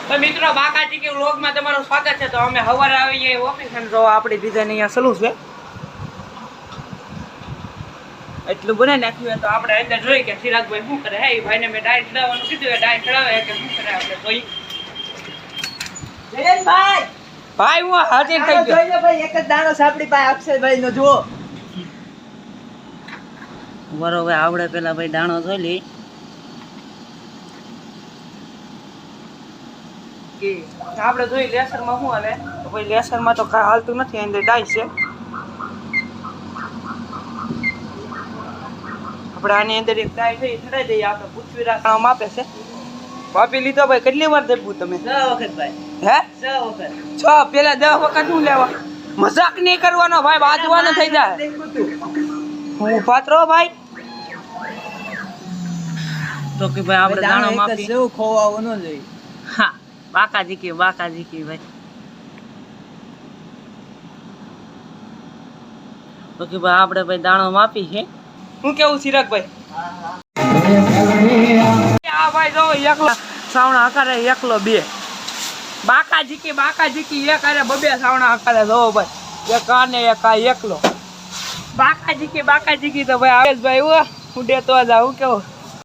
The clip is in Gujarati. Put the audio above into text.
તો મિત્રો બાકાજી કે વ્લોગમાં તમારું સ્વાગત છે। તો અમે સવારે આવીએ ઓફિસ અને જો આપણી ડિઝાઇન અહીંયા ચાલુ છે, એટલું બનાવી નાખ્યું તો આપણે અંદર જોઈ કે ચિરાગભાઈ શું કરે। હે ભાઈને મેં ડાય ચડાવવાનું કીધું, ડાય ચડાવે કે શું કરે આપણે જોઈ। જયંતભાઈ ભાઈ હું હાજર થઈ ગયો। જોઈને ભાઈ એક જ દાણો સાપડી પાસે અક્ષયભાઈ નો જુઓ। બરોબર આવડે પેલા ભાઈ દાણો જોઈ લી કે આપણે જોઈ લેસરમાં શું હાલે। તો ભાઈ લેસરમાં તો કાંઈ હાલતું નથી, અંદર ડાય છે। આપણે આની અંદર એક ડાય છે, ચડાઈ દઈએ આપણે પૃથ્વીરાજ કામ આપે છે। વાપી લીધો ભાઈ, કેટલી વાર દેવું તમે? 6 વખત ભાઈ, હે 6 વખત। 6 પેલા 10 વખત શું લેવા? મજાક નહીં કરવાનો ભાઈ, બાજવાનો થઈ જાય। હું પાત્રો ભાઈ તો કે ભાઈ આપણે દાણો માપી સેવ ખોવાવો ન જોઈએ। હા બાકાજી કે ભાઈ તો કે ભાઈ આપણે ભાઈ દાણો માપી છે। હું કેવું ચિરાગભાઈ? આ ભાઈ જો એકલો સાવણા આકારે એકલો 2 બાકાજી કે એક આરે 2 સાવણા આકારે જો ભાઈ, એક આને એક આ એકલો બાકાજી કે તો ભાઈ આવેશ ભાઈ ઉડે તો જાવ કેવું